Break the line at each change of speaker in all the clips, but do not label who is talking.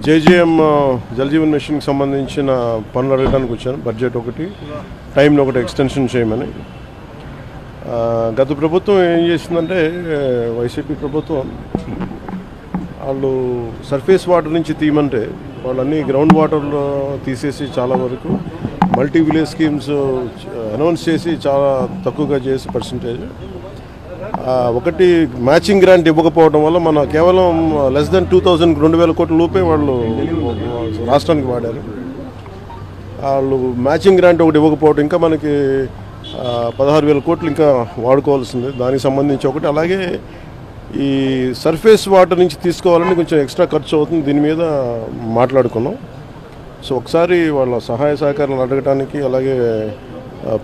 JJM Jal Jeevan మిషన్కి సంబంధించిన పనులు అడగడానికి వచ్చాను. బడ్జెట్ ఒకటి, టైంని ఒకటి ఎక్స్టెన్షన్ చేయమని. గత ప్రభుత్వం ఏం చేసిందంటే, వైసీపీ ప్రభుత్వం వాళ్ళు సర్ఫేస్ వాటర్ నుంచి తీయమంటే వాళ్ళన్నీ గ్రౌండ్ వాటర్లో తీసేసి చాలా వరకు మల్టీ విలేజ్ స్కీమ్స్ అనౌన్స్ చేసి చాలా తక్కువగా చేసి పర్సంటేజ్. ఒకటి మ్యాచింగ్ గ్రాంట్ ఇవ్వకపోవడం వల్ల మన కేవలం లెస్ దెన్ 2,000 కోట్ల రూపాయలు వాళ్ళు రాష్ట్రానికి వాడారు. వాళ్ళు మ్యాచింగ్ గ్రాంట్ ఒకటి ఇవ్వకపోవడం, ఇంకా మనకి 16,000 కోట్లు ఇంకా వాడుకోవాల్సింది. దానికి సంబంధించి ఒకటి, అలాగే ఈ సర్ఫేస్ వాటర్ నుంచి తీసుకోవాలని కొంచెం ఎక్స్ట్రా ఖర్చు అవుతుంది. దీని మీద మాట్లాడుకున్నాం. సో ఒకసారి వాళ్ళ సహాయ సహకారాలు అడగటానికి, అలాగే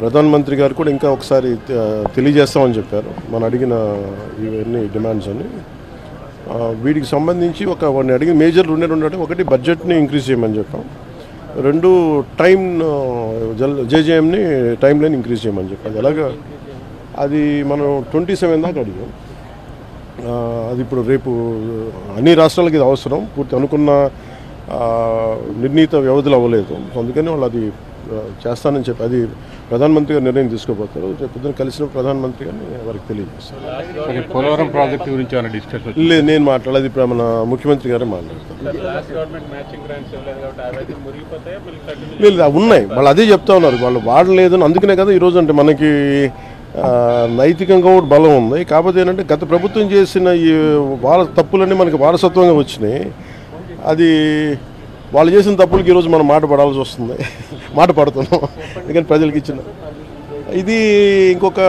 ప్రధానమంత్రి గారు కూడా ఇంకా ఒకసారి తెలియజేస్తామని చెప్పారు మనం అడిగిన ఇవన్నీ డిమాండ్స్ అని. వీటికి సంబంధించి వాడిని అడిగిన మేజర్ రెండు అంటే, ఒకటి బడ్జెట్ని ఇంక్రీజ్ చేయమని చెప్పాం, రెండు టైం జేజేఎంని టైం లైన్ ఇంక్రీజ్ చేయమని చెప్పాం. అలాగా అది మనం 27 దాకా అడిగాం. అది ఇప్పుడు రేపు అన్ని రాష్ట్రాలకి ఇది అవసరం. పూర్తి అనుకున్న నిర్ణీత వ్యవధులు అవ్వలేదు. అందుకని వాళ్ళు అది చేస్తానని చెప్పి అది ప్రధానమంత్రి గారు నిర్ణయం తీసుకోబోతారు. రేపు పొద్దున కలిసిన ప్రధానమంత్రి గారిని వారికి తెలియజేస్తారు.
పోలవరం ప్రాజెక్టు గురించి డిస్కషన్
లేదు, నేను మాట్లాడేది ఇప్పుడు మన ముఖ్యమంత్రి గారే మాట్లాడతారు. లేదు, ఉన్నాయి, వాళ్ళు అదే చెప్తా ఉన్నారు, వాళ్ళు వాడలేదని. అందుకనే కదా ఈరోజు అంటే మనకి నైతికంగా కూడా బలం ఉంది. కాకపోతే ఏంటంటే గత ప్రభుత్వం చేసిన ఈ తప్పులన్నీ మనకి వారసత్వంగా వచ్చినాయి. అది వాళ్ళు చేసిన తప్పులకి ఈరోజు మనం మాట పడాల్సి వస్తుంది. మాట పడుతున్నాం ఎందుకంటే ప్రజలకు ఇచ్చిన ఇది. ఇంకొక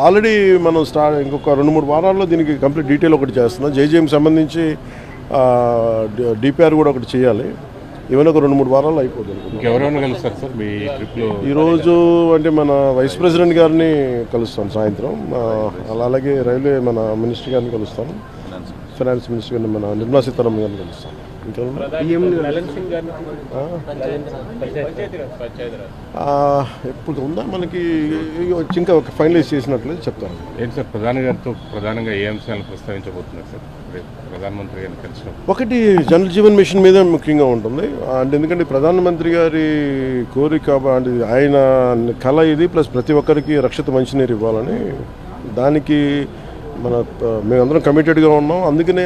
ఆల్రెడీ మనం ఇంకొక 2-3 వారాల్లో దీనికి కంప్లీట్ డీటెయిల్ ఒకటి చేస్తున్నాం. జేజేఎంకి సంబంధించి డిపిఆర్ కూడా ఒకటి చేయాలి. ఏమైనా ఒక 2-3 వారాల్లో అయిపోతుంది.
ఇంకెవరైనా కలుస్తారు సార్ మీ ట్రిప్లో?
ఈరోజు అంటే మన వైస్ ప్రెసిడెంట్ గారిని కలుస్తాను సాయంత్రం. అలాగే రైల్వే మన మినిస్టర్ గారిని కలుస్తాను, ఫైనాన్స్ మినిస్టర్ గారిని మన నిర్మలా సీతారామన్ గారిని కలుస్తాను. ఎప్పుడు ఉందా మనకి ఇంకా ఫైనలైజ్ చేసినట్లయితే చెప్తాను.
ఏంటి సార్ ప్రధాని గారితో ప్రధానంగా ఏ అంశాలను ప్రస్తావించబోతున్నారు సార్ ప్రధానమంత్రి గారిని కలిసిన?
ఒకటి జల్ జీవన్ మిషన్ మీద ముఖ్యంగా ఉంటుంది. అంటే ఎందుకంటే ప్రధానమంత్రి గారి కోరిక, అంటే ఆయన కళ ఇది, ప్లస్ ప్రతి ఒక్కరికి రక్షిత మంచినీరు ఇవ్వాలని. దానికి మేమందరం కమిటెడ్గా ఉన్నాం. అందుకనే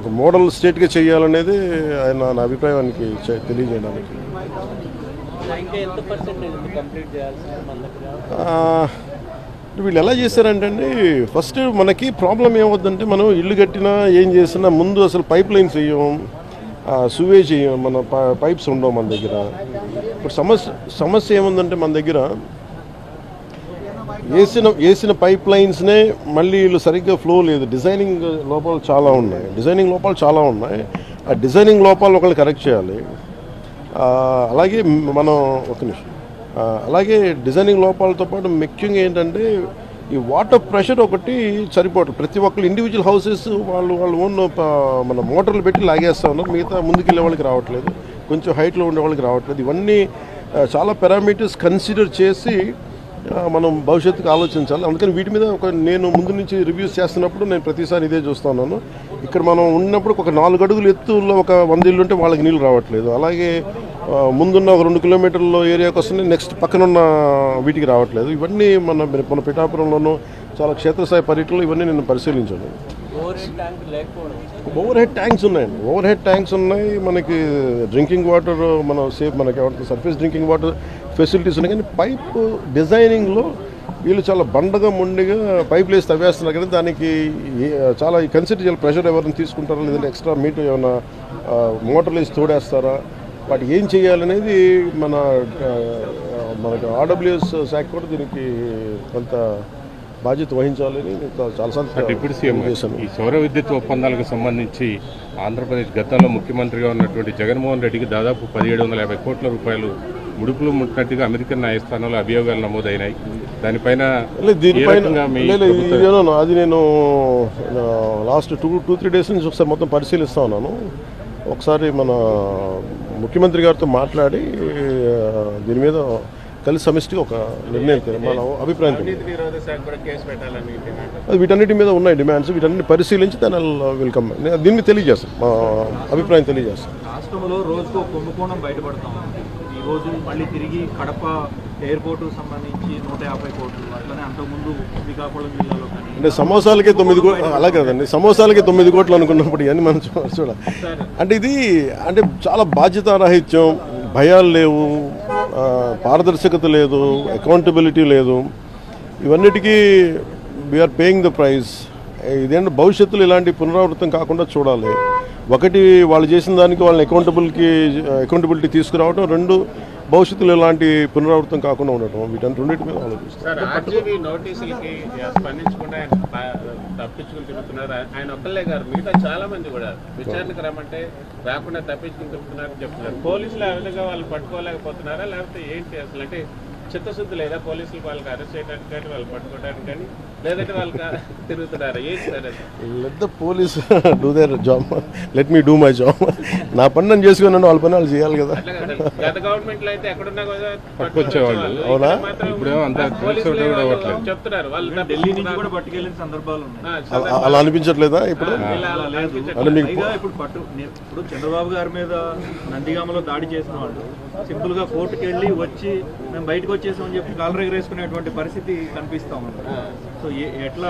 ఒక మోడల్ స్టేట్గా చేయాలనేది ఆయన నా అభిప్రాయానికి తెలియజేయడానికి. వీళ్ళు ఎలా చేశారంటే అండి, ఫస్ట్ మనకి ప్రాబ్లం ఏమవుతుందంటే, మనం ఇల్లు కట్టినా ఏం చేసినా ముందు అసలు పైప్ లైన్స్ వేయం, సువేజ్ వేయం, మన పైప్స్ ఉండవు మన దగ్గర. ఇప్పుడు సమస్య ఏముందంటే, మన దగ్గర వేసిన పైప్ లైన్స్నే మళ్ళీ వీళ్ళు సరిగ్గా ఫ్లో లేదు. డిజైనింగ్ లోపాలు చాలా ఉన్నాయి. ఆ డిజైనింగ్ లోపాలు ఒకళ్ళు కరెక్ట్ చేయాలి. అలాగే మనం అలాగే డిజైనింగ్ లోపాలతో పాటు ముఖ్యంగా ఏంటంటే, ఈ వాటర్ ప్రెషర్ ఒకటి సరిపోవట్లేదు. ప్రతి ఒక్కరు ఇండివిజువల్ హౌసెస్ వాళ్ళు ఓన్ మన మోటార్లు పెట్టి లాగేస్తూ ఉన్నారు. మిగతా ముందుకెళ్ళే వాళ్ళకి రావట్లేదు, కొంచెం హైట్లో ఉండే వాళ్ళకి రావట్లేదు. ఇవన్నీ చాలా పారామీటర్స్ కన్సిడర్ చేసి మనం భవిష్యత్తుకు ఆలోచించాలి. అందుకని వీటి మీద నేను ముందు నుంచి రివ్యూస్ చేస్తున్నప్పుడు నేను ప్రతిసారి ఇదే చూస్తూ ఉన్నాను. ఇక్కడ మనం ఉన్నప్పుడు ఒక 4 అడుగులు ఎత్తులో ఒక 100 ఇళ్ళు ఉంటే వాళ్ళకి నీళ్ళు రావట్లేదు. అలాగే ముందున్న ఒక 2 కిలోమీటర్ల ఏరియాకి వస్తుంది, నెక్స్ట్ పక్కనున్న వీటికి రావట్లేదు. ఇవన్నీ మన పిఠాపురంలోనూ చాలా క్షేత్రస్థాయి పర్యటనలో ఇవన్నీ నేను పరిశీలించాను. ఓవర్ హెడ్ ట్యాంక్స్ ఉన్నాయి. మనకి డ్రింకింగ్ వాటర్ మనకి సర్ఫేస్ డ్రింకింగ్ వాటర్ ఫెసిలిటీస్ ఉన్నాయి. కానీ పైప్ డిజైనింగ్లో వీళ్ళు చాలా మొండిగా పైప్ వేసి తవ్వేస్తున్నారు. కానీ దానికి చాలా కన్సిడర్ చేయాలి. ప్రెషర్ ఎవరైనా తీసుకుంటారా, లేదంటే ఎక్స్ట్రా మీటర్ ఏమైనా మోటార్లు వేసి తోడేస్తారా, వాటికి ఏం చేయాలనేది మనకి ఆర్డబ్ల్యూఎస్ శాఖ కూడా దీనికి కొంత బాధ్యత వహించాలని చాలాసార్లు
డిప్యూటీ సీఎం చేశాను. ఈ సౌర విద్యుత్ ఒప్పందాలకు సంబంధించి ఆంధ్రప్రదేశ్ గతంలో ముఖ్యమంత్రిగా ఉన్నటువంటి జగన్మోహన్ రెడ్డికి దాదాపు 1750 కోట్ల రూపాయలు ముడుపులు ముట్టినట్టుగా అమెరికన్ న్యాయస్థానంలో అభియోగాలు నమోదైనాయి. దానిపైన
అది నేను లాస్ట్ 2-3 డేస్ నుంచి ఒకసారి మొత్తం పరిశీలిస్తా ఉన్నాను. ఒకసారి మన ముఖ్యమంత్రి గారితో మాట్లాడి దీని మీద కలిసి సమిష్టిగా ఒక నిర్ణయం మన అభిప్రాయం. వీటన్నిటి మీద ఉన్నాయి డిమాండ్స్. వీటన్నిటి పరిశీలించి దాని వెల్కమ్ దీన్ని తెలియజేస్తాం, మా అభిప్రాయం తెలియజేస్తాం.
రాష్ట్రంలో రోజుకు కుంభకోణం బయటపడతాం. ఈ రోజు మళ్ళీ తిరిగి కడప ఎయిర్పోర్టు సంబంధించి 150 కోట్లు, అట్లనే అంతకుముందు శ్రీకాకుళం జిల్లాలో కానీ
అంటే సమోసాలకే 9 కోట్లు అలా కదండి, సమోసాలకే 9 కోట్లు అనుకున్నప్పుడు ఇవన్నీ మనం చూడాలి. అంటే ఇది అంటే చాలా బాధ్యతారాహిత్యం, భయాలు లేవు, పారదర్శకత లేదు, అకౌంటబిలిటీ లేదు. ఇవన్నిటికీ వీఆర్ పేయింగ్ ద ప్రైస్. ఇదేంటి భవిష్యత్తులో ఇలాంటి పునరావృతం కాకుండా చూడాలి. ఒకటి వాళ్ళు చేసిన దానికి వాళ్ళని అకౌంటబిలిటీ తీసుకురావడం, రెండు భవిష్యత్తులో ఇలాంటి పునరావృతం కాకుండా ఉండటం, రెండింటి మీద ఆలోచిస్తారు.
ఆర్జీవీ నోటీసులకి స్పందించకుండా తప్పించుకుని తిరుగుతున్నారు. ఆయన ఒక్కళ్ళే గారు, మిగతా చాలా మంది కూడా విచారణకు రమ్మంటే రాకుండా తప్పించుకుని తిరుగుతున్నారని చెప్తున్నారు. పోలీసులు ఆ విధంగా వాళ్ళు పట్టుకోలేకపోతున్నారా, లేకపోతే ఏంటి అసలు? అంటే చిత్తశుద్ధి లేదా పోలీసులు వాళ్ళకి అరెస్ట్ చేయడానికి కానీ వాళ్ళు పట్టుకోవడానికి కానీ, లేదంటే వాళ్ళకి తిరుగుతున్నారా? ఏంటి సార్ అది?
Let the police do their job, let me do my job. నా పని నేను చేసుకున్నాను, వాళ్ళ పని వాళ్ళు చేయాలి కదా.
గత గవర్నమెంట్ లో అయితే ఎక్కడున్నా కూడా
పట్టుకొచ్చేవాళ్ళు. అవునా?
చెప్తున్నారు వాళ్ళు
ఢిల్లీ నుంచి కూడా పట్టుకెళ్ళిన సందర్భాలు ఉన్నాయి.
అలా అనిపించట్లేదా ఇప్పుడు? అంటే మీకు
ఇప్పుడు చంద్రబాబు గారి మీద నందిగామలో దాడి చేసిన వాళ్ళు సింపుల్ గా కోర్టుకు వెళ్ళి వచ్చి మేము బయటకు వచ్చేసామని చెప్పి కాలర్ ఎగరేసుకునేటువంటి పరిస్థితి కనిపిస్తా ఉంది. సో ఎట్లా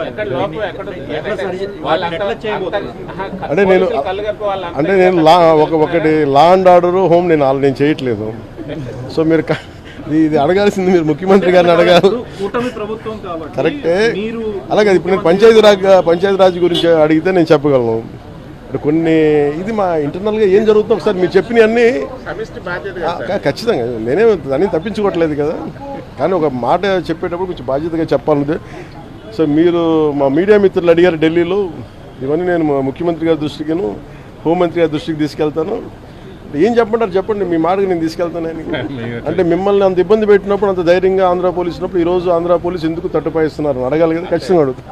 అంటే నేను ఒకటి లా అండ్ ఆర్డర్ హోమ్ నేను చేయట్లేదు. సో మీరు ఇది అడగాల్సింది మీరు ముఖ్యమంత్రి గారిని అడగాలి.
కూటమి ప్రభుత్వం కాబట్టి
కరెక్టే. అలాగే ఇప్పుడు నేను పంచాయతీరాజ్ గురించి అడిగితే నేను చెప్పగలను. కొన్ని ఇది మా ఇంటర్నల్గా ఏం జరుగుతుందో ఒకసారి మీరు చెప్పినవన్నీ ఖచ్చితంగా నేనే దాన్ని తప్పించుకోవట్లేదు కదా, కానీ ఒక మాట చెప్పేటప్పుడు కొంచెం బాధ్యతగా చెప్పాలి. సో మీరు మా మీడియా మిత్రులు అడిగారు ఢిల్లీలో, ఇవన్నీ నేను ముఖ్యమంత్రి గారి దృష్టికిను హోంమంత్రి గారి దృష్టికి తీసుకెళ్తాను. ఏం చెప్పంటారు చెప్పండి, మీ మాటకు నేను తీసుకెళ్తానని. అంటే మిమ్మల్ని అంత ఇబ్బంది పెట్టినప్పుడు, అంత ధైర్యంగా ఆంధ్ర పోలీసు ఉన్నప్పుడు ఈరోజు ఆంధ్ర పోలీసు ఎందుకు తట్టుపాయిస్తున్నారు అడగాలి కదా, ఖచ్చితంగా అడుగుతాను.